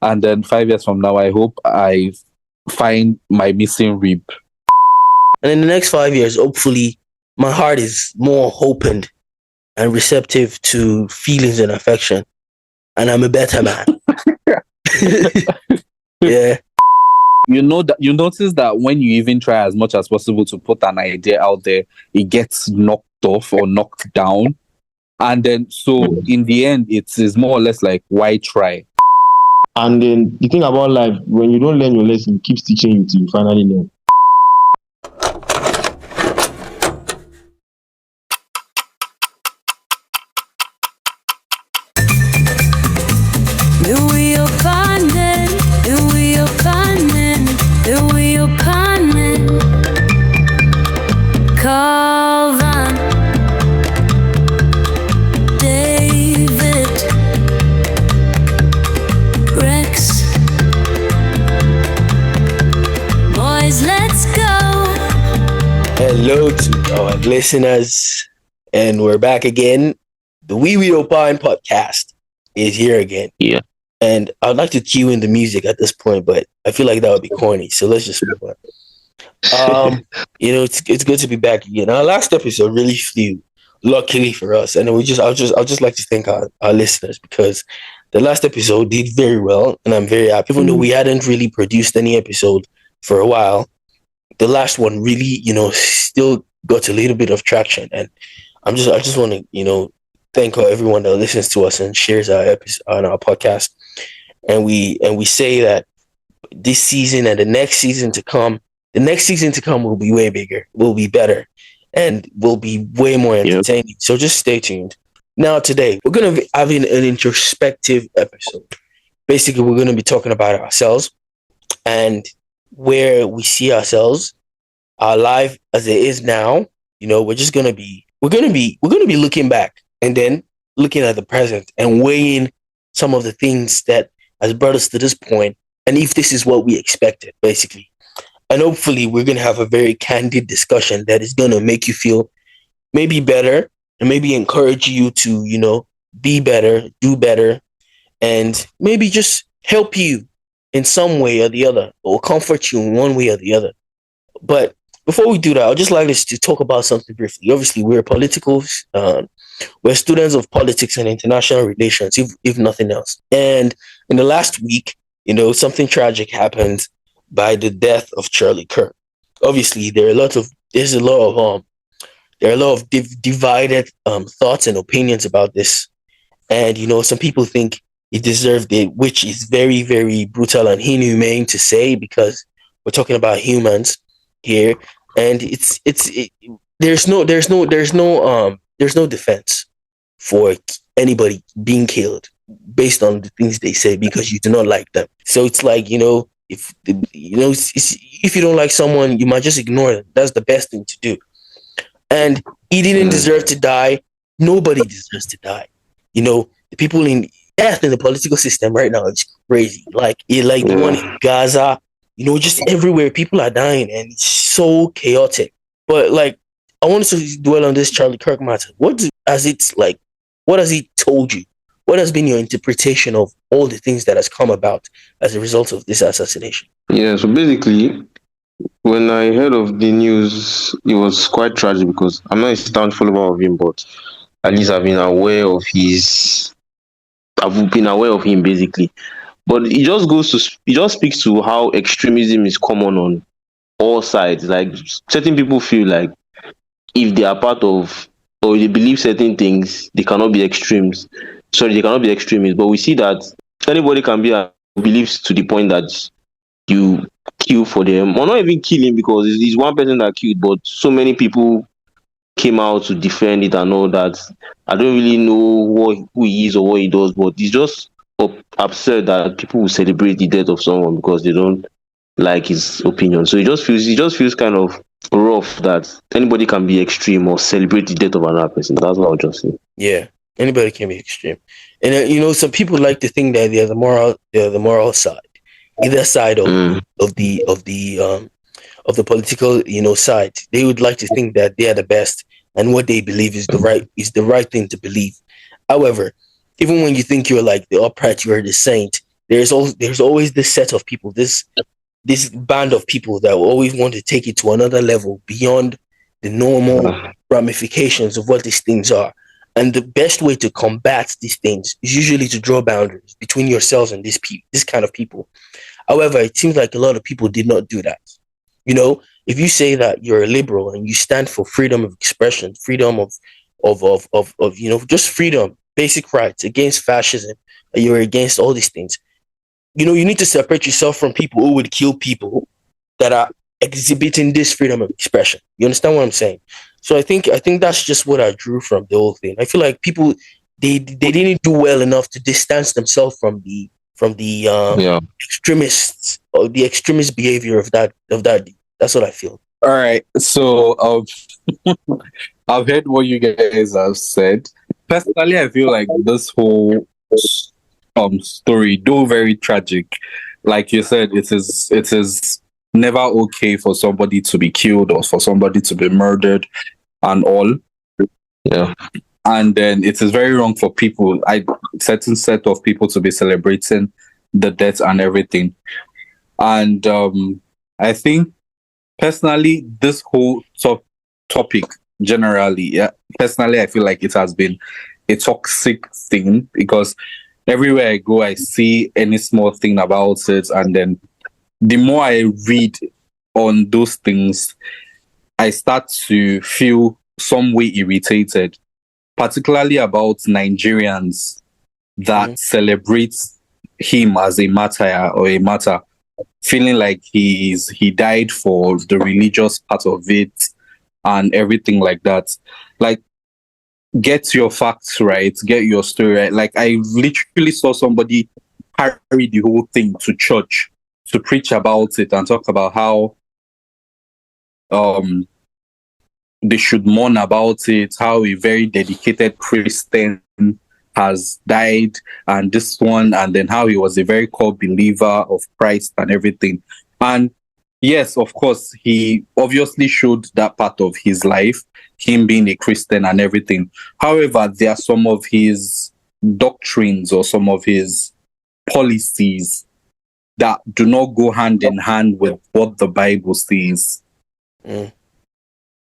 And then 5 years from now, I hope I find my missing rib. And in the next 5 years, hopefully, my heart is more opened and receptive to feelings and affection, and I'm a better man. Yeah. You know that you notice that when you even try as much as possible to put an idea out there, it gets knocked off or knocked down. And then so in the end, it is more or less like, why try? And then the thing about life, when you don't learn your lesson, it keeps teaching you till you finally learn. WeWe Opine, WeWe Opine, WeWe Opine. Calvin, David, Rex. Boys, let's go. Hello to our listeners, and we're back again. The WeWe Opine podcast is here again. Yeah. And I'd like to cue in the music at this point, but I feel like that would be corny. So let's just move on. It's good to be back again. Our last episode really flew, luckily for us. And I'll just like to thank our listeners, because the last episode did very well, and I'm very happy. Even though we hadn't really produced any episode for a while, the last one really, still got a little bit of traction. And I just want to, thank everyone that listens to us and shares our episode on our podcast. And we say that this season and the next season to come will be way bigger, will be better, and will be way more entertaining. Yep. So just stay tuned. Now today, we're going to be having an introspective episode. Basically, we're going to be talking about ourselves and where we see ourselves, our life as it is now. We're going to be looking back and then looking at the present and weighing some of the things that has brought us to this point, and if this is what we expected, basically. And hopefully we're going to have a very candid discussion that is going to make you feel maybe better, and maybe encourage you to, be better, do better, and maybe just help you in some way or the other, or comfort you in one way or the other. But before we do that, I'd just like us to talk about something briefly. Obviously, we're students of politics and international relations, if nothing else. And in the last week, something tragic happened by the death of Charlie Kirk. Obviously, there are a lot of divided thoughts and opinions about this. And some people think he deserved it, which is very, very brutal and inhumane to say, because we're talking about humans here, and there's no defense for anybody being killed based on the things they say because you do not like them. So it's like, if you don't like someone, you might just ignore them. That's the best thing to do. And he didn't deserve to die. Nobody deserves to die. The people in the political system right now is crazy. Like the one in Gaza, just everywhere people are dying, and it's so chaotic. But I want to dwell on this Charlie Kirk matter. What has he told you? What has been your interpretation of all the things that has come about as a result of this assassination? Yeah, so basically, when I heard of the news, it was quite tragic, because I'm not a stand follower of him, but at least I've been aware of him basically. But it just speaks to how extremism is common on all sides. Like, certain people feel like if they are part of, or they believe certain things, they cannot be extremists. But we see that anybody can be believes to the point that you kill for them, or not even killing, because it's one person that killed, but so many people came out to defend it and all that. I don't really know who he is or what he does, but it's just absurd that people will celebrate the death of someone because they don't like his opinion. So it just feels kind of rough that anybody can be extreme or celebrate the death of another person. That's what I would just say. Yeah, anybody can be extreme, and some people like to think that they're the moral side, either side of the political side. They would like to think that they are the best, and what they believe is the right thing to believe. However, even when you think you're like the upright, you're the saint, there's always this set of people, this band of people that will always want to take it to another level beyond the normal ramifications of what these things are. And the best way to combat these things is usually to draw boundaries between yourselves and this kind of people. However, it seems like a lot of people did not do that. You know, if you say that you're a liberal and you stand for freedom of expression, freedom of just freedom, basic rights, against fascism, you're against all these things. You know, you need to separate yourself from people who would kill people that are exhibiting this freedom of expression. You understand what I'm saying? So I think that's just what I drew from the whole thing. I feel like people they didn't do well enough to distance themselves from the extremists or the extremist behavior of that. That's what I feel. All right. So I've heard what you guys have said. Personally, I feel like this whole story, though very tragic, like you said, it is never okay for somebody to be killed or for somebody to be murdered and all. Yeah. And then it is very wrong for people, certain set of people, to be celebrating the death and everything. And I think personally, this whole topic generally, personally, I feel like it has been a toxic thing because everywhere I go, I see any small thing about it, and then the more I read on those things, I start to feel some way irritated, particularly about Nigerians that celebrate him as a martyr or a martyr, feeling like he died for the religious part of it and everything like that. Like, get your facts right, get your story right. Like, I literally saw somebody carry the whole thing to church to preach about it and talk about how they should mourn about it, how a very dedicated Christian has died, and this one, and then how he was a very core believer of Christ and everything. And yes, of course, he obviously showed that part of his life, him being a Christian and everything. However, there are some of his doctrines or some of his policies that do not go hand in hand with what the Bible says.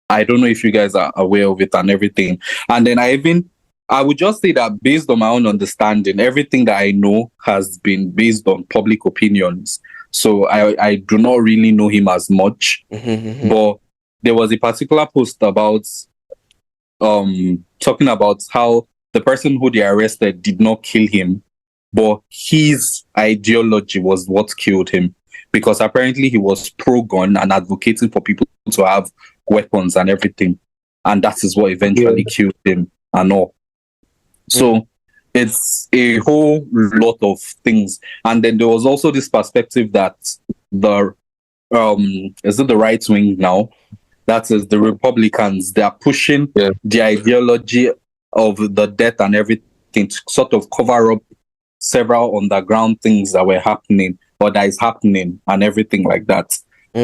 I don't know if you guys are aware of it and everything. And then I would just say that based on my own understanding, everything that I know has been based on public opinions. So I do not really know him as much. But there was a particular post about talking about how the person who they arrested did not kill him, but his ideology was what killed him, because apparently he was pro-gun and advocating for people to have weapons and everything, and that is what eventually killed him and all. So it's a whole lot of things. And then there was also this perspective that the is it the right wing now? That is the Republicans. They are pushing the ideology of the death and everything to sort of cover up several underground things that were happening or that is happening and everything like that.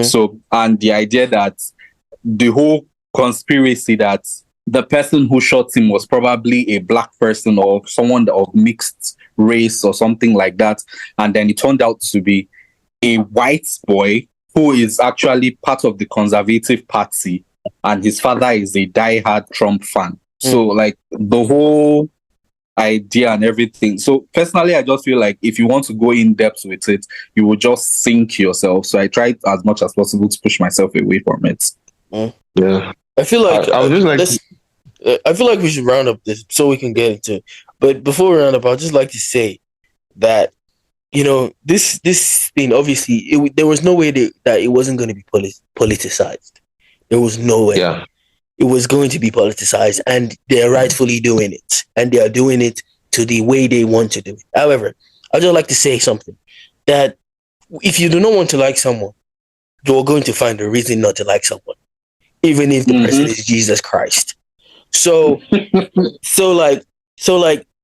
So, and the idea that the whole conspiracy that the person who shot him was probably a black person or someone of mixed race or something like that. And then it turned out to be a white boy who is actually part of the Conservative Party, and his father is a diehard Trump fan. So, like, the whole idea and everything. So, personally, I just feel like if you want to go in depth with it, you will just sink yourself. So, I tried as much as possible to push myself away from it. Yeah. I feel like I was just like, I feel like we should round up this so we can get into it. But before we round up, I'd just like to say that, you know, this thing, obviously, there was no way that it wasn't going to be politicized. There was no way. yeah. It was going to be politicized, and they're rightfully doing it. And they are doing it to the way they want to do it. However, I'd just like to say something, that if you do not want to like someone, you're going to find a reason not to like someone, even if the person is Jesus Christ. So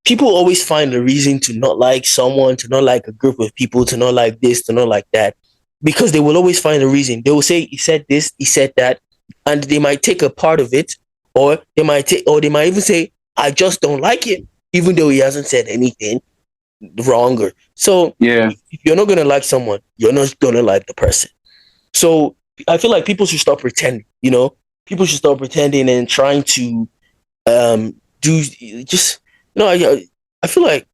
people always find a reason to not like someone, to not like a group of people, to not like this, to not like that, because they will always find a reason. They will say, he said this, he said that, and they might take a part of it, or they might even say, I just don't like him, even though he hasn't said anything. wronger. So Yeah. if you're not gonna like someone, you're not gonna like the person. So I feel like people should stop pretending. People should stop pretending and trying to do just no. I feel like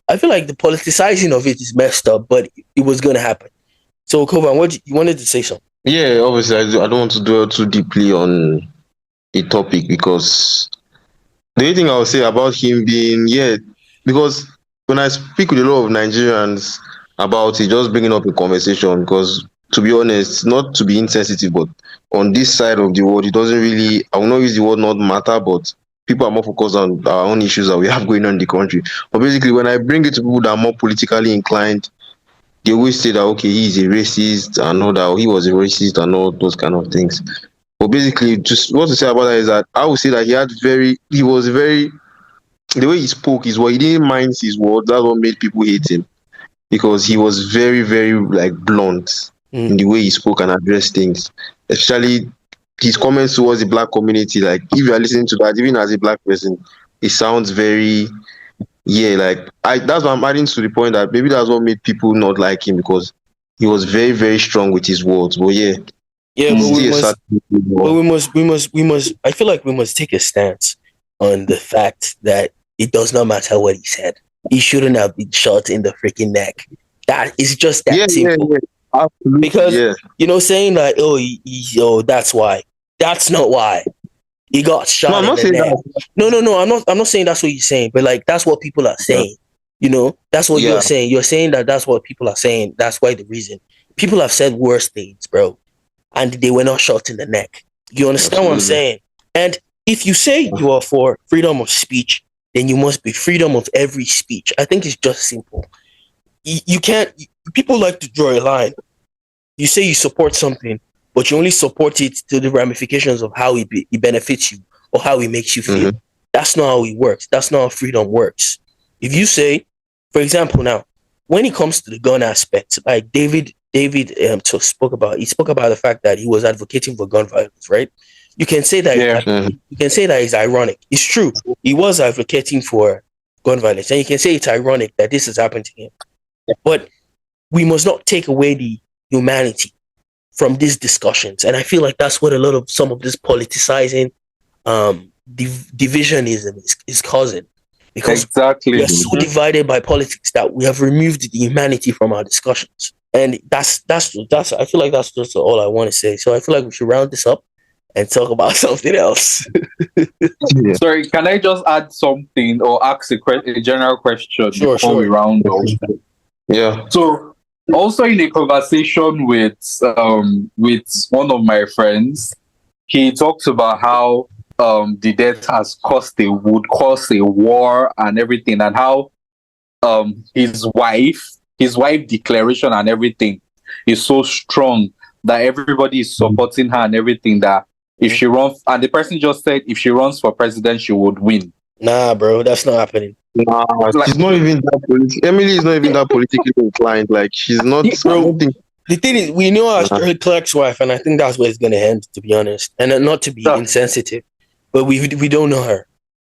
I feel like the politicizing of it is messed up, but it was gonna happen. So Kovan, you wanted to say something? Yeah, obviously, I don't want to dwell too deeply on a topic because the only thing I'll say about him being, yeah, because when I speak with a lot of Nigerians about it, just bringing up a conversation, because to be honest, not to be insensitive, but on this side of the world, it doesn't really, I will not use the word not matter, but people are more focused on our own issues that we have going on in the country. But basically, when I bring it to people that are more politically inclined, they always say that, okay, he's a racist and all that, he was a racist and all those kind of things. But basically, just what to say about that is that I would say that he was very, the way he spoke is what he didn't mind his words. That's what made people hate him because he was very, very like blunt in the way he spoke and addressed things, especially his comments towards the black community. Like if you are listening to that, even as a black person, it sounds very, yeah, like that's what I'm adding to the point that maybe that's what made people not like him because he was very, very strong with his words. But yeah, Yeah, but still a certain we must. I feel like we must take a stance on the fact that it does not matter what he said. He shouldn't have been shot in the freaking neck. That is just that simple. yeah. Absolutely, Because yeah. saying that that's why. That's not why he got shot No, I'm in not the saying neck. that. No. I'm not saying that's what you're saying, but like that's what people are saying. That's what Yeah. you're saying. You're saying that that's what people are saying. That's why the reason people have said worse things, bro, and they were not shot in the neck. You understand what I'm Absolutely. saying? And if you say you are for freedom of speech, then you must be freedom of every speech. I think it's just simple. You can't. People like to draw a line. You say you support something, but you only support it to the ramifications of how it benefits you or how it makes you feel. Mhm. That's not how it works. That's not how freedom works. If you say, for example, now, when it comes to the gun aspect, like spoke about, he spoke about the fact that he was advocating for gun violence, right? You can say that Yeah. you can say that it's ironic. It's true. He was advocating for gun violence, and you can say it's ironic that this has happened to him. But we must not take away the humanity from these discussions. And I feel like that's what some of this politicizing divisionism is causing. Because we Exactly. are so divided by politics that we have removed the humanity from our discussions. And that's I feel like that's just all I want to say. So I feel like we should round this up and talk about something else. Yeah. Sorry, can I just add something or ask a general question Sure, before we sure. round off? Yeah. So, also in a conversation with one of my friends, he talks about how the death would cause a war and everything, and how his wife declaration and everything is so strong that everybody is supporting her and everything, that if she runs, and the person just said if she runs for president she would win. Nah, bro, that's not happening. Nah, Like, she's not even that Emily is not even that politically inclined. Like she's not. I Bro, don't think. the thing is, we know Nah. her Clark's wife, and I think that's where it's going to end, to be honest. And not to be Yeah. insensitive, but we don't know her.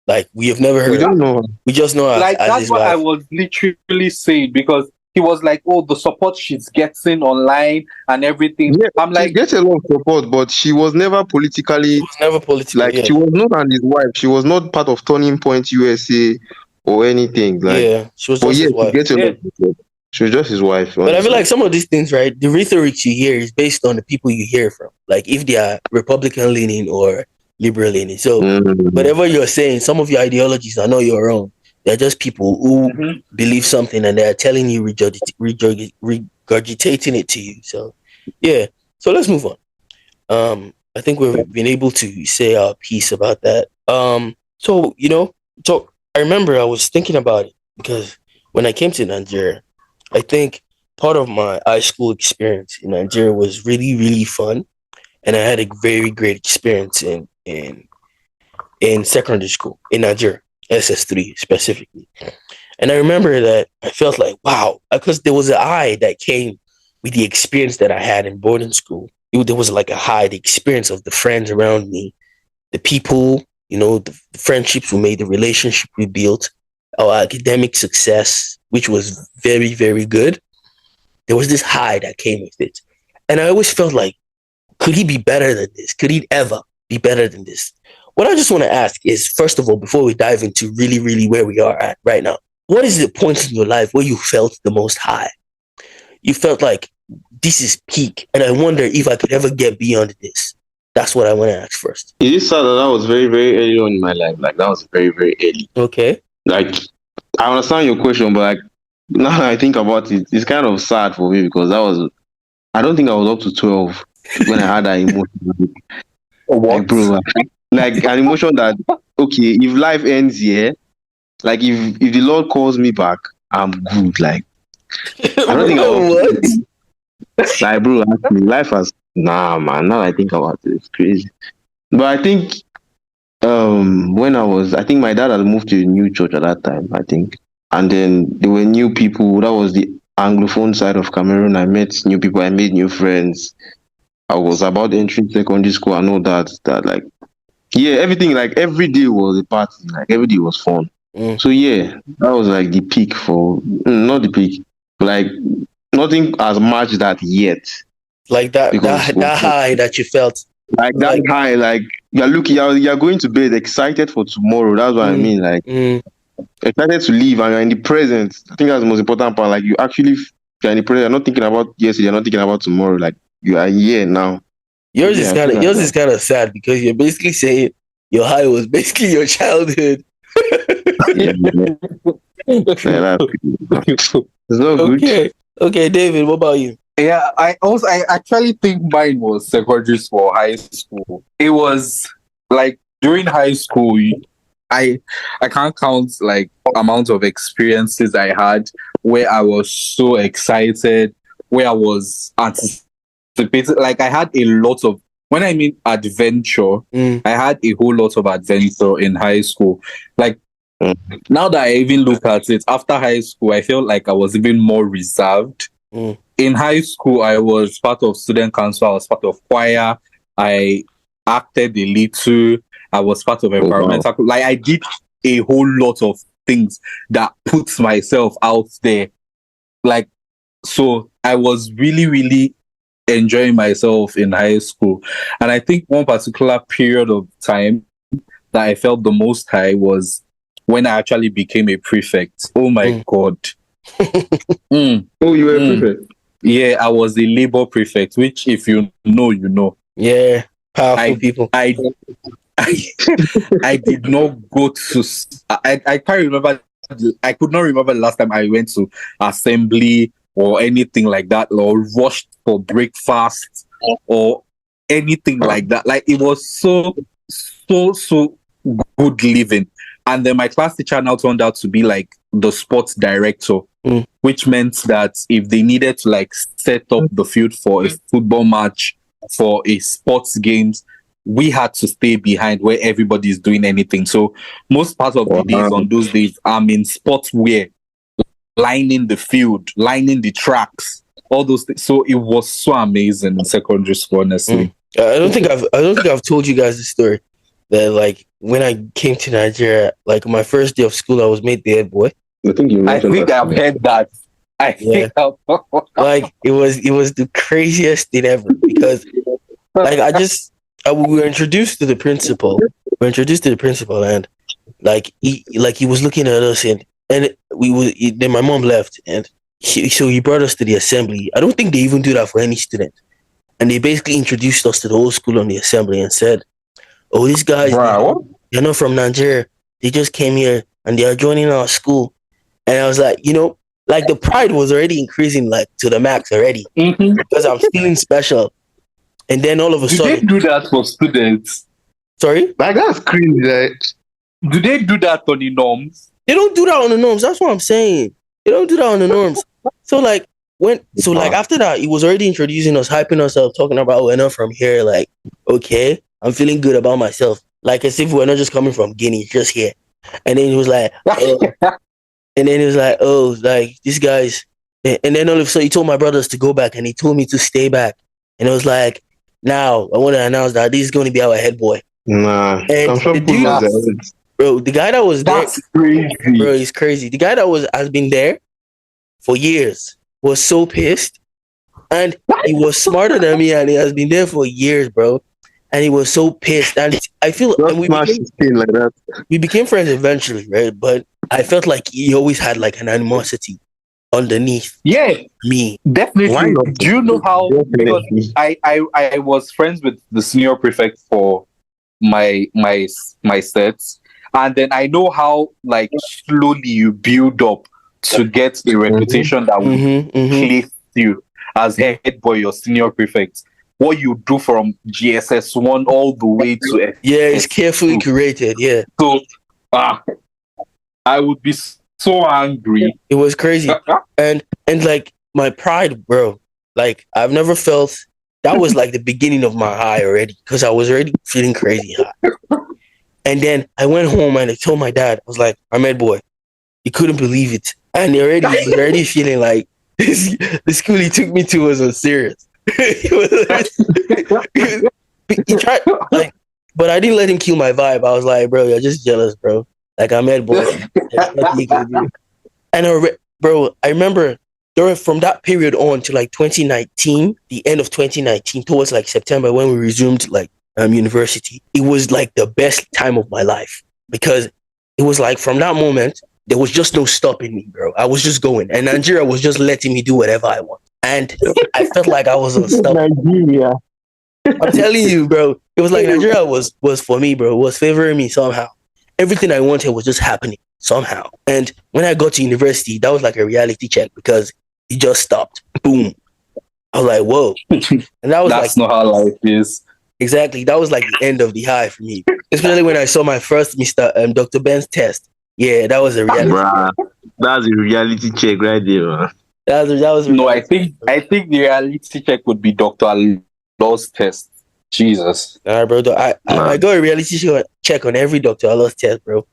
Like, we have never heard We don't know. We just know her like as that's his what I wife. was literally saying, because he was like, oh, the support she's getting online and everything. Yeah, I'm she like, gets a lot of support, but she was never She politically was never political. like. Yeah, She was not and his wife. She was not part of Turning Point USA or anything. Like, yeah, she was but just yeah, his she wife. gets a lot of support. She was just his wife. But I feel Honestly. like some of these things, right? The rhetoric you hear is based on the people you hear from. Like, if they are Republican leaning or liberal leaning. So, Mhm. whatever you're saying, some of your ideologies are not your own. They're just people who believe something and they're telling you, regurgitating it to you. So, yeah. So let's move on. I think we've been able to say our piece about that. So I remember I was thinking about it because when I came to Nigeria, I think part of my high school experience in Nigeria was really, really fun, and I had a very great experience in secondary school in Nigeria, SS3 specifically. And I remember that I felt like, wow, because there was an high that came with the experience that I had in boarding school. There was like a high, the experience of the friends around me, the people, the friendships we made, the relationship we built, our academic success, which was very, very good, there was this high that came with it. And I always felt like, could he be better than this? Could he ever be better than this? What I just want to ask is, first of all, before we dive into really, really where we are at right now, what is the point in your life where you felt the most high? You felt like this is peak, and I wonder if I could ever get beyond this. That's what I want to ask first. It is sad that was very, very early on in my life. Like that was very, very early. Okay. Like I understand your question, but like now that I think about it, it's kind of sad for me because I don't think I was up to 12 when I had that emotion. Like bro, like an emotion that okay, if life ends here, like if the Lord calls me back, I'm good. Like I don't think I was like bro, actually, life has man. Now I think about it, it's crazy. But I think I think my dad had moved to a new church at that time, I think. And then there were new people. That was the Anglophone side of Cameroon. I met new people, I made new friends. I was about entering secondary school and all that. That like yeah, everything like every day was a party, like every day was fun. So yeah, that was like the peak for not the peak, but like nothing has matched that yet. Like that high that you felt. Like that high, like you're going to bed excited for tomorrow. That's what I mean. Like excited to leave and you're in the present. I think that's the most important part. Like you're in the present, you're not thinking about yesterday, you're not thinking about tomorrow. Like you are here now. Yours is kind of sad because you're basically saying your high was basically your childhood. It's not good. Okay, David, what about you? Yeah, I actually think mine was secondary school or high school. It was like during high school, I can't count like amount of experiences I had where I was so excited, where I was anticipating. Like I had a lot of, when I mean adventure, I had a whole lot of adventure in high school. Like now that I even look at it, after high school, I felt like I was even more reserved. In high school, I was part of student council. I was part of choir. I acted a little. I was part of environmental. Wow. Like I did a whole lot of things that puts myself out there. Like, so I was really, really enjoying myself in high school. And I think one particular period of time that I felt the most high was when I actually became a prefect. Oh my God. Oh, you were a prefect? Yeah, I was the labor prefect, which if you know, you know. Yeah, powerful people. I did not go to, I can't remember, I could not remember the last time I went to assembly or anything like that, or rushed for breakfast or anything like that. Like it was so good living. And then my class teacher now turned out to be like the sports director, which meant that if they needed to like set up the field for a football match, for a sports games, we had to stay behind where everybody is doing anything. So most part of the days on those days, I'm in sports wear, lining the field, lining the tracks, all those things. So it was so amazing in secondary school, honestly. I don't think I've told you guys the story that like when I came to Nigeria, like my first day of school, I was made the head boy. I think I've heard that. Like it was the craziest thing ever because like we were introduced to the principal. And like he was looking at us and then my mom left and he brought us to the assembly. I don't think they even do that for any student. And they basically introduced us to the whole school on the assembly and said, "Oh, these guys, they're not from Nigeria. They just came here and they are joining our school." And I was like, like the pride was already increasing like to the max already because I'm feeling special. And then all of a sudden, do they do that for students? Sorry, like that's crazy. Like, do they do that on the norms? They don't do that on the norms. That's what I'm saying. They don't do that on the norms. So like after that, he was already introducing us, hyping us up, talking about we're not from here. Like, okay, I'm feeling good about myself. Like as if we're not just coming from Guinea, just here. And then he was like, oh, like these guys. And then all of a sudden, he told my brothers to go back, and he told me to stay back. And it was like, now I want to announce that this is going to be our head boy. Nah, and I'm sure bro, the guy that was there, that's crazy. Bro, he's crazy. The guy that has been there for years. Was so pissed, and he was smarter than me, and he has been there for years, bro. And he was so pissed, and I feel, and Just smash his skin like that. we became friends eventually, right? But I felt like he always had like an animosity underneath Yeah, me. Why definitely. not? Do you know how? Because Definitely. I was friends with the senior prefect for my sets, and then I know how like slowly you build up to get a reputation that will place you as head boy or senior prefect. What you do from GSS1 all the way to Yeah, it's carefully S2. curated. Yeah, So I would be so angry. it was crazy, and like my pride, bro. Like I've never felt that was like the beginning of my high already because I was already feeling crazy high. And then I went home and I told my dad, I was like, Ahmed boy, he couldn't believe it. And he was already feeling like this, the school he took me to wasn't serious. He tried, like, but I didn't let him kill my vibe. I was like, bro, you're just jealous, bro. Like, Ahmed boy, there's nothing you can do. And bro, I remember from that period on to like 2019, the end of 2019, towards like September when we resumed like university, it was like the best time of my life because it was like from that moment there was just no stopping me, bro. I was just going, and Nigeria was just letting me do whatever I want, and I felt like I was unstoppable. Nigeria. I'm telling you, bro, it was like Nigeria was for me, bro. It was favoring me somehow. Everything I wanted was just happening somehow. And when I got to university, that was like a reality check because it just stopped. Boom. I was like, whoa. And that was That's like not how life is. exactly that was like the end of the high for me. Especially when I saw my first Dr. Ben's test. Yeah, that was a reality. Bruh, that's a reality check right there, man. That was No, I think the reality check would be Dr. Law's test. Jesus. Nah, bro. I got a reality check on every Dr. Allah's test, bro.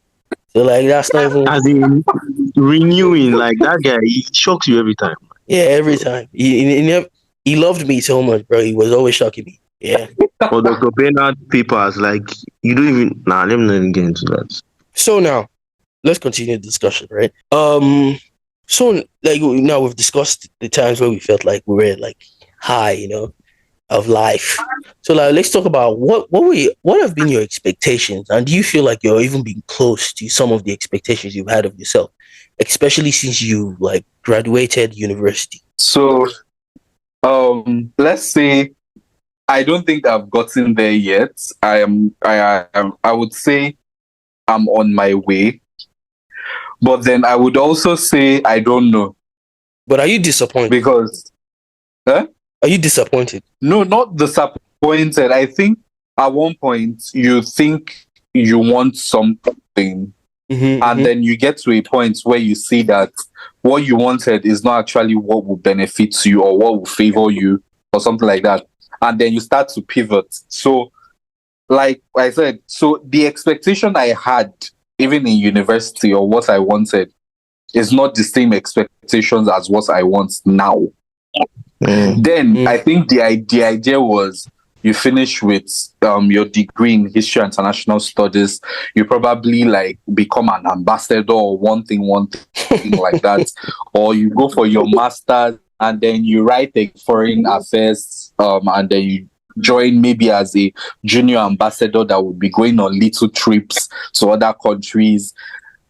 So like that's not even As in renewing, like that guy, he shocks you every time. yeah, every time. He loved me so much, bro. He was always shocking me. Yeah. Or Dr. Bernard papers, like you don't even let me not even get into that. So now, let's continue the discussion, right? So like now we've discussed the times where we felt like we were like high, of life. So like let's talk about what have been your expectations, and do you feel like you're even being close to some of the expectations you've had of yourself, especially since you like graduated university? So let's say I don't think I've gotten there yet. I would say I'm on my way. But then I would also say I don't know. But are you disappointed? Because Are you disappointed? no, not disappointed. I think at one point you think you want something, and then you get to a point where you see that what you wanted is not actually what will benefit you or what will favor you or something like that. And then you start to pivot. So, like I said, so the expectation I had, even in university, or what I wanted, is not the same expectations as what I want now. Then I think the idea was you finish with your degree in history and international studies, you probably like become an ambassador or one thing like that, or you go for your master's and then you write a foreign affairs and then you join maybe as a junior ambassador that would be going on little trips to other countries,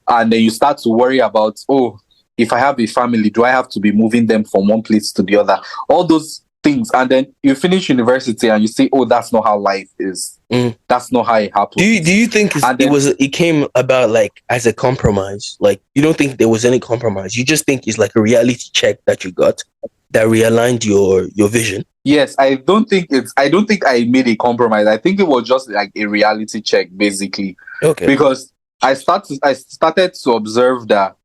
and then you start to worry about, oh, if I have a family, do I have to be moving them from one place to the other? All those things. And then you finish university and you say, oh, that's not how life is. That's not how it happens. Do you think it came about like as a compromise? Like you don't think there was any compromise? You just think it's like a reality check that you got that realigned your vision? Yes, I don't think I made a compromise. I think it was just like a reality check, basically. Okay. Because I started to observe that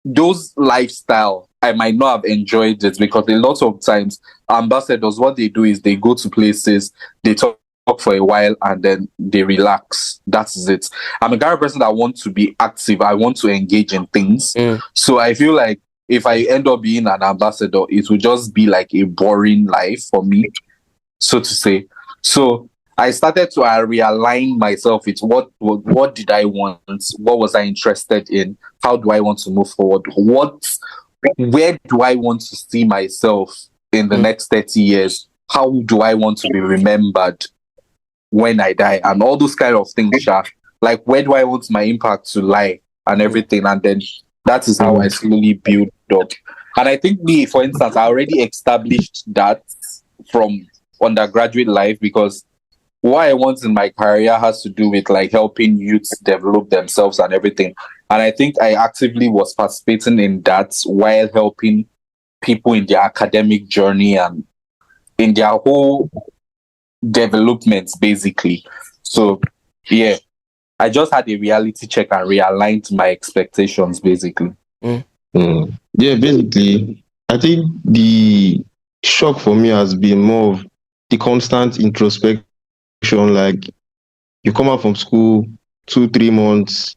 those lifestyle, I might not have enjoyed it, because a lot of times ambassadors, what they do is they go to places, they talk for a while, and then they relax. That's it. I'm a kind of person that wants to be active. I want to engage in things. So I feel like if I end up being an ambassador, it will just be like a boring life for me, so to say. So I started to realign myself with what did I want? What was I interested in? How do I want to move forward? What where do I want to see myself in the next 30 years? How do I want to be remembered when I die? And all those kind of things, like where do I want my impact to lie and everything? And then that is how I slowly build up. And I think me, for instance, I already established that from undergraduate life, because what I want in my career has to do with like helping youths develop themselves and everything. And I think I actively was participating in that while helping people in their academic journey and in their whole development, basically. So, yeah, I just had a reality check and realigned my expectations, basically. Yeah, basically, I think the shock for me has been more of the constant introspection. Like, you come out from school 2 3 months,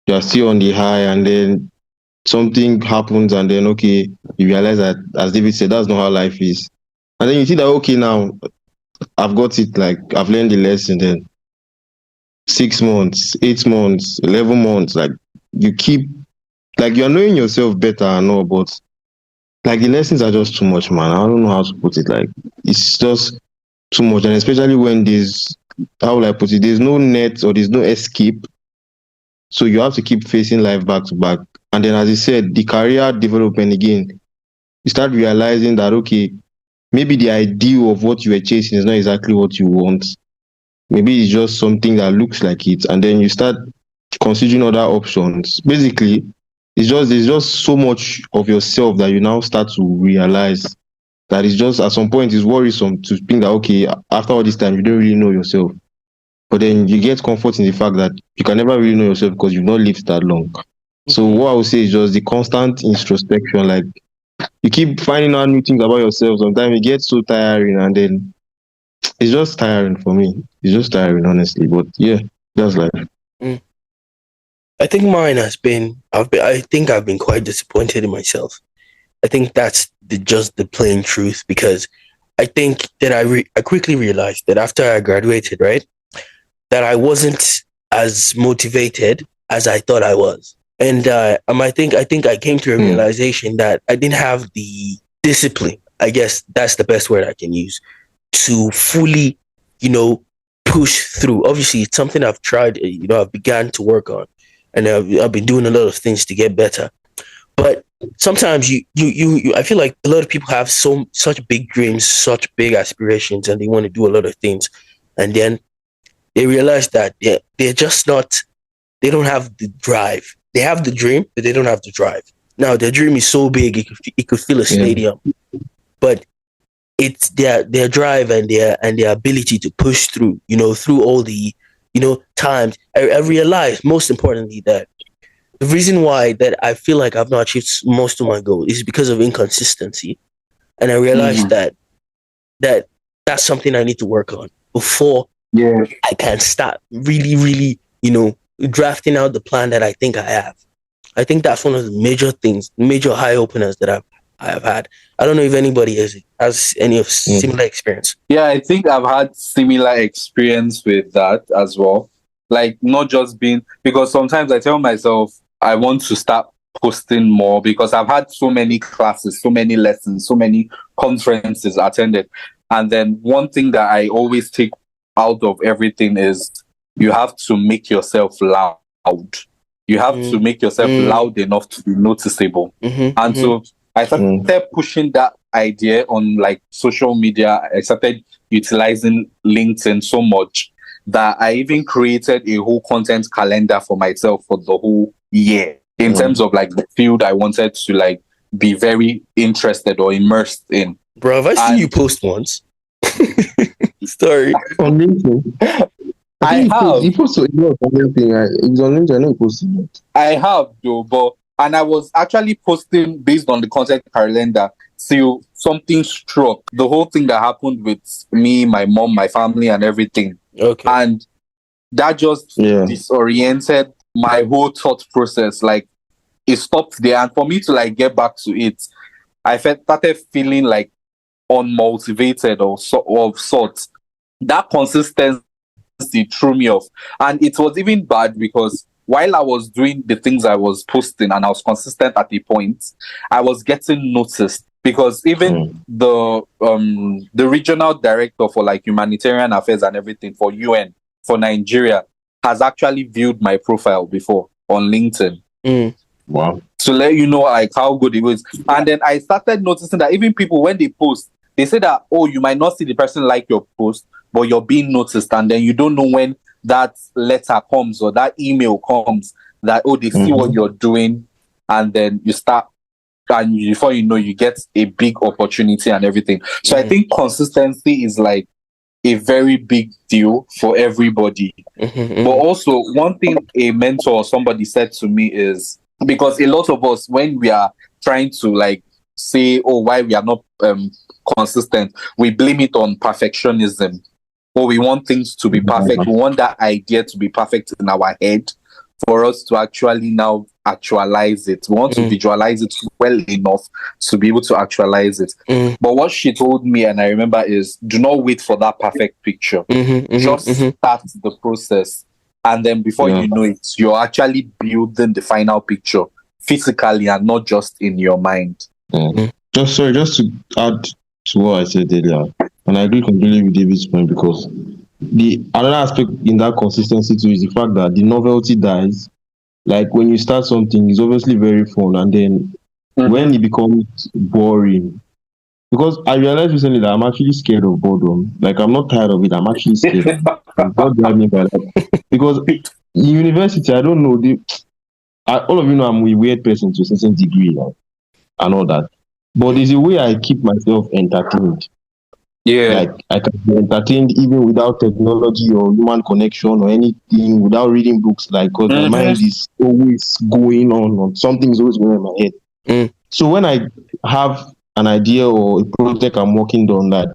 you are still on the high, and then something happens, and then okay, you realize that, as David said, that's not how life is. And then you think that, okay, now I've got it, like I've learned the lesson. Then 6 months, 8 months, 11 months, like you keep, like you're knowing yourself better and all, but like the lessons are just too much, man. I don't know how to put it. Like, it's just too much, and especially when there's, how will I put it? There's no net or there's no escape, so you have to keep facing life back to back. And then, as I said, the career development again, you start realizing that, okay, maybe the ideal of what you were chasing is not exactly what you want. Maybe it's just something that looks like it, and then you start considering other options. Basically, it's just, there's just so much of yourself that you now start to realize that it's just, at some point, it's worrisome to think that, okay, after all this time, you don't really know yourself. But then you get comfort in the fact that you can never really know yourself because you've not lived that long. So what I would say is just the constant introspection. Like, you keep finding out new things about yourself. Sometimes it gets so tiring, and then it's just tiring for me. It's just tiring, honestly. But yeah, that's life. I think mine has been, I think I've been quite disappointed in myself. I think that's just the plain truth, because I think that I quickly realized that after I graduated, right, that I wasn't as motivated as I thought I was. And I think I came to a realization that I didn't have the discipline. I guess that's the best word I can use, to fully, push through. Obviously, it's something I've tried. I've begun to work on, and I've been doing a lot of things to get better. But sometimes I feel like a lot of people have such big dreams, such big aspirations, and they want to do a lot of things, and then they realize that they're just not. They don't have the drive. They have the dream, but they don't have the drive. Now their dream is so big it could fill a stadium, but it's their drive and their ability to push through. Through all the times. I realize, most importantly, that the reason why that I feel like I've not achieved most of my goals is because of inconsistency, and I realized that that's something I need to work on before I can start really, really, drafting out the plan that I think I have. I think that's one of the major things, major eye openers that I have had. I don't know if anybody has any of similar experience. Yeah, I think I've had similar experience with that as well. Like, not just being, because sometimes I tell myself I want to start posting more, because I've had so many classes, so many lessons, so many conferences attended. And then one thing that I always take out of everything is you have to make yourself loud. You have to make yourself loud enough to be noticeable. And so I started pushing that idea on like social media. I started utilizing LinkedIn so much that I even created a whole content calendar for myself for the whole year, in terms of like the field I wanted to like be very interested or immersed in. Bro, have I seen you post once? Sorry. On LinkedIn. I have. You posted a lot on LinkedIn. It's on LinkedIn. I know you posted it. I have though, and I was actually posting based on the content calendar till something struck. The whole thing that happened with me, my mom, my family, and everything. Okay. And that just disoriented my whole thought process. Like, it stopped there. And for me to like get back to it, I started feeling like unmotivated or of sorts. That consistency threw me off. And it was even bad because while I was doing the things I was posting and I was consistent at a point, I was getting noticed because even the regional director for like humanitarian affairs and everything for UN for Nigeria has actually viewed my profile before on LinkedIn. Wow. To let you know like how good it was. And then I started noticing that even people when they post, they say that, oh, you might not see the person like your post, but you're being noticed, and then you don't know when that letter comes or that email comes that, oh, they see what you're doing, and then you start, and before you know, you get a big opportunity and everything. So I think consistency is like a very big deal for everybody. But also one thing a mentor or somebody said to me is, because a lot of us, when we are trying to like say, oh, why we are not consistent, we blame it on perfectionism, or we want things to be perfect. We want that idea to be perfect in our head for us to actually now actualize it. We want to visualize it well enough to be able to actualize it. But what she told me, and I remember, is do not wait for that perfect picture. Just start the process. And then before you know it, you're actually building the final picture physically and not just in your mind. Just to add to what I said earlier, and I agree completely with David's point, because the another aspect in that consistency too is the fact that the novelty dies. Like when you start something, it's obviously very fun, and then when it becomes boring, because I realized recently that I'm actually scared of boredom. Like I'm not tired of it, I'm actually scared. What do I mean by that? Because in university, I don't know, all of you know I'm a weird person to a certain degree, like, and all that. But there's a way I keep myself entertained. Yeah. Like I can be entertained even without technology or human connection or anything, without reading books, like, because my mind is always going on, or something is always going on in my head. So when I have an idea or a project I'm working on that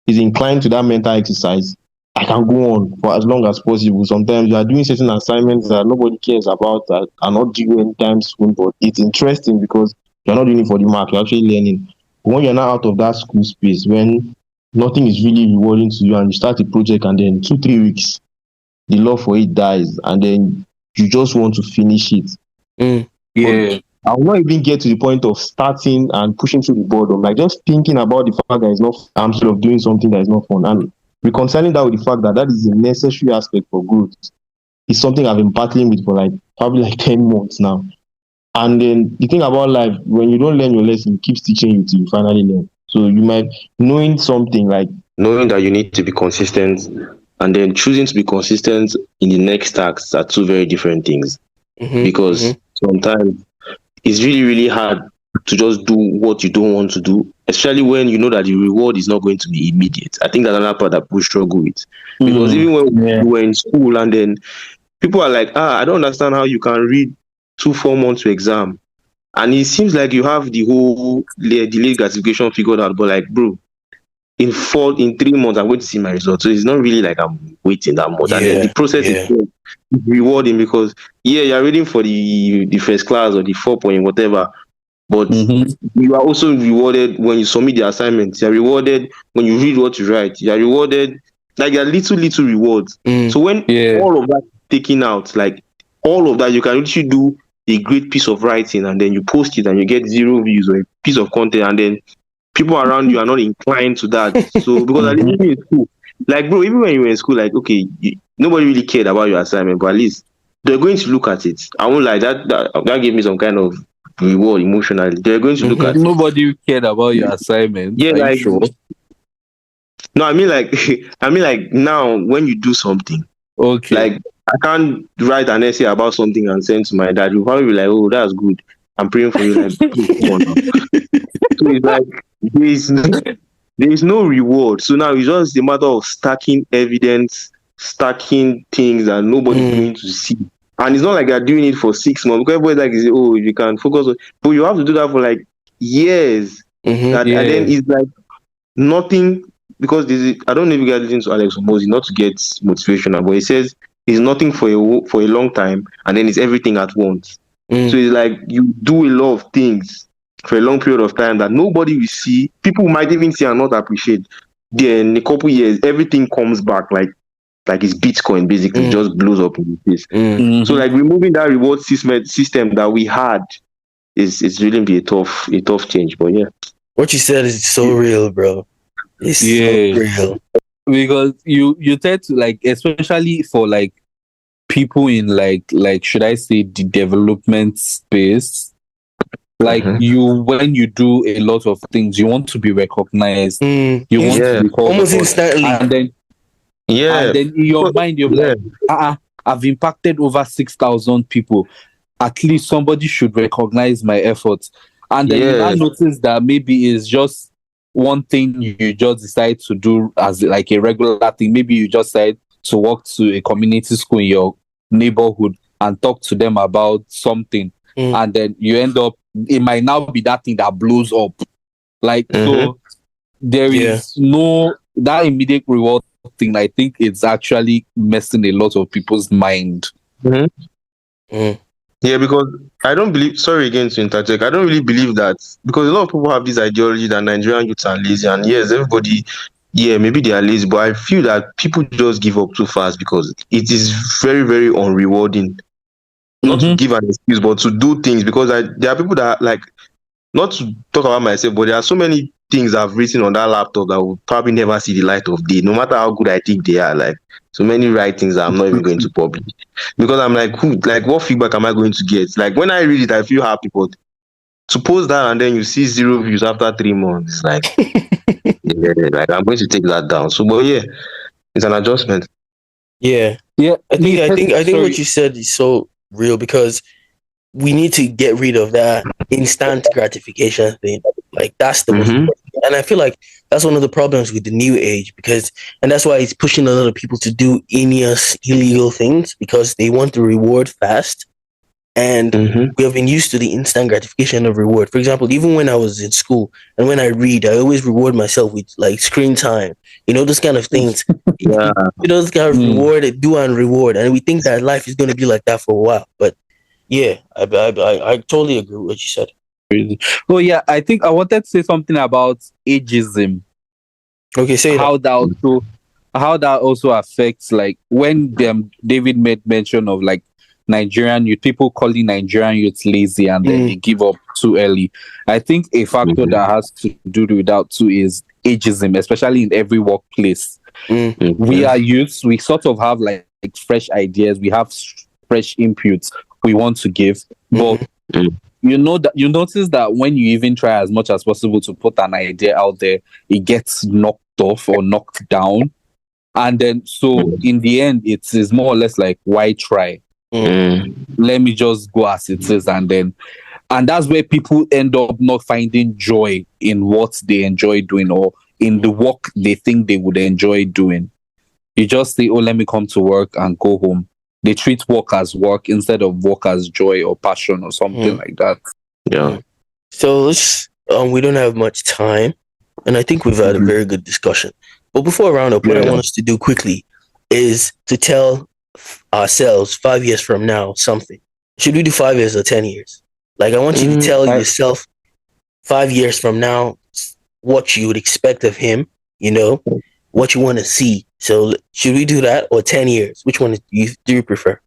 is inclined to that mental exercise, I can go on for as long as possible. Sometimes you are doing certain assignments that nobody cares about, that are not due anytime soon, but it's interesting because you're not doing it for the mark, you're actually learning. But when you're now out of that school space, when nothing is really rewarding to you, and you start a project and then 2-3 weeks, the love for it dies, and then you just want to finish it. But I will not even get to the point of starting and pushing through the boredom, like just thinking about the fact that it's not, I'm sort of doing something that is not fun, and reconciling that with the fact that that is a necessary aspect for growth is something I've been battling with for like probably like 10 months now. And then the thing about life, when you don't learn your lesson, it keeps teaching you till you finally learn. So you might, knowing something, like knowing that you need to be consistent and then choosing to be consistent in the next tasks are two very different things. Because sometimes it's really, really hard to just do what you don't want to do, especially when you know that the reward is not going to be immediate. I think that's another part that people struggle with. Because even when we were in school, and then people are like, I don't understand how you can read 2-4 months to exam. And it seems like you have the whole delayed gratification figured out, but like, bro, in 3 months, I'm going to see my results. So it's not really like I'm waiting that much. And then the process is rewarding, because you're reading for the first class or the 4 point whatever, but you are also rewarded when you submit the assignments. You're rewarded when you read what you write. You're rewarded, like, there are little rewards. So when all of that is taken out, like all of that, you can literally do a great piece of writing, and then you post it and you get 0 views, or a piece of content, and then people around you are not inclined to that. So because at least in school, like, bro, even when you were in school, like, okay, nobody really cared about your assignment, but at least they're going to look at it. I won't lie, that gave me some kind of reward emotionally. They're going to look at it. Nobody cared about your assignment. Yeah, Are like, you sure? No, I mean like now when you do something, Okay. like, I can't write an essay about something and send to my dad. He'll probably be like, oh, that's good, I'm praying for you. Like, come on now. So it's like there is no reward. So now it's just a matter of stacking evidence, stacking things that nobody's going to see. And it's not like they're doing it for 6 months. Because everybody's like, oh, you can focus on, but you have to do that for like years. And then it's like nothing, because I don't know if you guys listen to Alex Omozi, not to get motivational, but he says it's nothing for a long time, and then it's everything at once. So it's like you do a lot of things for a long period of time that nobody will see. People might even see and not appreciate. Then in a couple years, everything comes back like like it's Bitcoin basically, it just blows up in the face. Mhm. So like removing that reward system that we had is really be a tough change. But yeah. What you said is so real, bro. It's so Yeah. real. Because you tend to, like, especially for like people in like should I say the development space, like you, when you do a lot of things, you want to be recognized, you want Yeah. to be called Almost upon. instantly. Yeah. And then in your mind you're Yeah. like, I've impacted over 6,000 people, at least somebody should recognize my efforts. And then you now Yeah. notice that maybe it's just one thing you just decide to do as like a regular thing. Maybe you just decide to walk to a community school in your neighborhood and talk to them about something, and then you end up, it might now be that thing that blows up. Like, so there is no that immediate reward thing. I think it's actually messing a lot of people's mind. Yeah, because I don't believe, sorry again to interject, I don't really believe that, because a lot of people have this ideology that Nigerian youths are lazy, and yes, everybody, yeah, maybe they are lazy, but I feel that people just give up too fast because it is very, very unrewarding. Not to give an excuse, but to do things, because there are people that, like, not to talk about myself, but there are so many things I've written on that laptop that will probably never see the light of day, no matter how good I think they are. Like, so many writings that I'm not even going to publish, because I'm like, what feedback am I going to get? Like, when I read it, I feel happy, but to post that and then you see 0 views after 3 months, it's like, yeah, like I'm going to take that down. So, but yeah, it's an adjustment. Yeah. I think what you said is so real, because we need to get rid of that instant gratification thing. Like, that's the most important. And I feel like that's one of the problems with the new age, and that's why it's pushing a lot of people to do heinous, illegal things, because they want the reward fast. And we have been used to the instant gratification of reward. For example, even when I was in school and when I read, I always reward myself with like screen time, those kind of things. Yeah. Those kind of reward, do and reward. And we think that life is going to be like that for a while. But yeah, I totally agree with what you said. Oh yeah, I think I wanted to say something about ageism. Okay, say how that also affects, like, when David made mention of like Nigerian youth, people calling Nigerian youth lazy and then they give up too early. I think a factor that has to do with that too is ageism, especially in every workplace. We are youths, we sort of have like fresh ideas, we have fresh inputs we want to give, but you notice that when you even try as much as possible to put an idea out there, it gets knocked off or knocked down. And then so in the end, it is more or less like, why try? Let me just go as it is. And that's where people end up not finding joy in what they enjoy doing, or in the work they think they would enjoy doing. You just say, oh, let me come to work and go home. They treat work as work instead of work as joy or passion or something like that. Yeah. So let's we don't have much time, and I think we've had a very good discussion. But before I round up, what I want us to do quickly is to tell ourselves 5 years from now something. Should we do 5 years or 10 years? Like, I want you to tell yourself 5 years from now what you would expect of him, what you want to see. So should we do that, or 10 years? Which one do you prefer?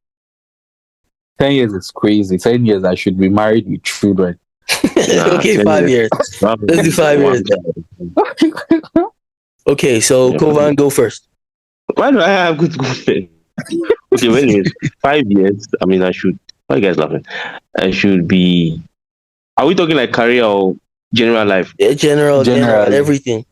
10 years is crazy. 10 years, I should be married with children. Okay, 5 years. Let's do 5 years. Okay, so Kovan, go first. Why do I have good government? Okay, well, anyways, 5 years. I mean, why are you guys laughing? I should be. Are we talking like career or general life? Yeah, general, everything.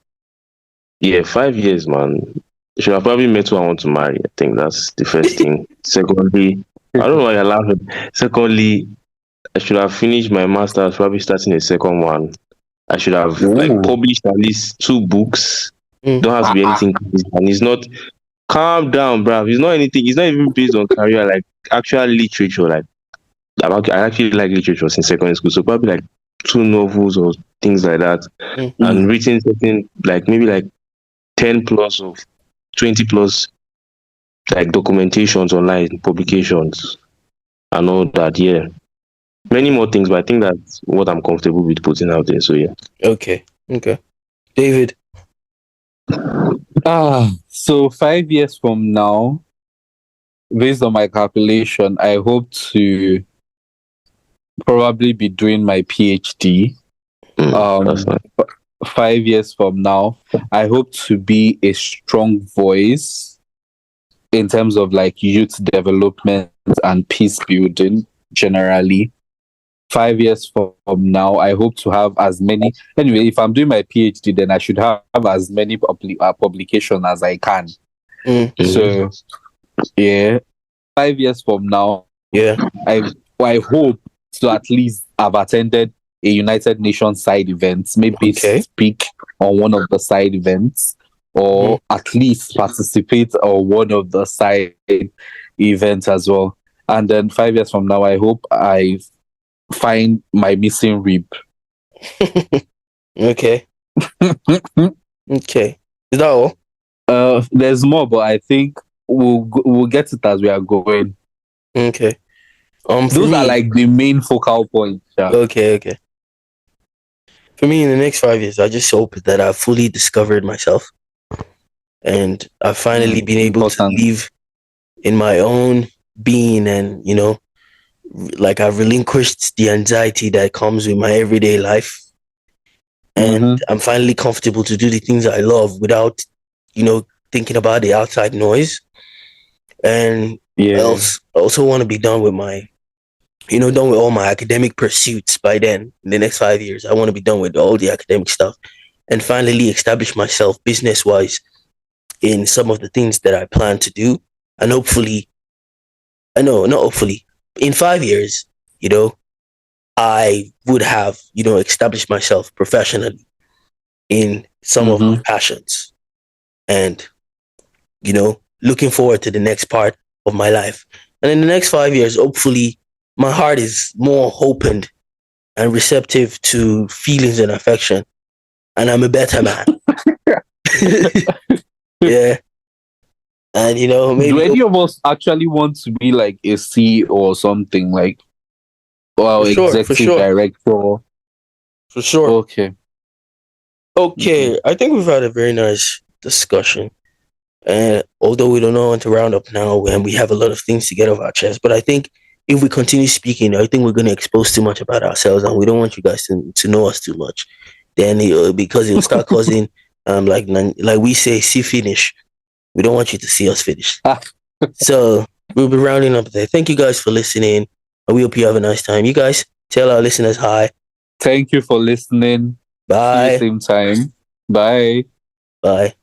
Yeah, 5 years, man. Should have probably met who I want to marry. I think that's the first thing. Secondly, I don't know why you're laughing. Secondly, I should have finished my master's, probably starting a second one. I should have published at least 2 books. Don't have to be anything crazy. And it's not, calm down, bruv. It's not anything. It's not even based on career, like actual literature. Like, I actually like literature since secondary school. So probably like 2 novels or things like that. And written something like maybe like 10 plus or 20 plus like documentations online, publications and all that. Yeah. Many more things, but I think that's what I'm comfortable with putting out there. So yeah. Okay. David. So 5 years from now, based on my calculation, I hope to probably be doing my PhD. That's nice. 5 years from now, I hope to be a strong voice in terms of like youth development and peace building generally. 5 years from now, I hope to have as many. Anyway, if I'm doing my PhD, then I should have as many publications as I can. So, yeah, 5 years from now, Yeah. I hope to at least have attended a United Nations side event, maybe Okay. speak on one of the side events, or at least participate on one of the side events as well. And then 5 years from now, I hope I find my missing rib. Okay. Okay. Is that all? There's more, but I think we'll get it as we are going. Okay. For Those me, are like the main focal points. Yeah. okay. For me, in the next 5 years, I just hope that I've fully discovered myself, and I've finally been able to Important. live in my own being, and like I've relinquished the anxiety that comes with my everyday life, and I'm finally comfortable to do the things I love without, thinking about the outside noise. And I also want to be done with done with all my academic pursuits by then. In the next 5 years, I want to be done with all the academic stuff and finally establish myself business wise in some of the things that I plan to do. And hopefully, not hopefully, in 5 years, I would have, established myself professionally in some of my passions, and, looking forward to the next part of my life. And in the next 5 years, hopefully, my heart is more opened and receptive to feelings and affection, and I'm a better man. Yeah. And maybe do any of us actually want to be like a CEO or something, like, well, executive director? For sure. Okay. I think we've had a very nice discussion. And although we don't know when to round up now, and we have a lot of things to get off our chest, but I think if we continue speaking, I think we're going to expose too much about ourselves, and we don't want you guys to know us too much. Then because it'll start causing like we say, see finish. We don't want you to see us finish. So we'll be rounding up there. Thank you guys for listening. And we hope you have a nice time. You guys tell our listeners hi. Thank you for listening. Bye. See you same time. Bye. Bye.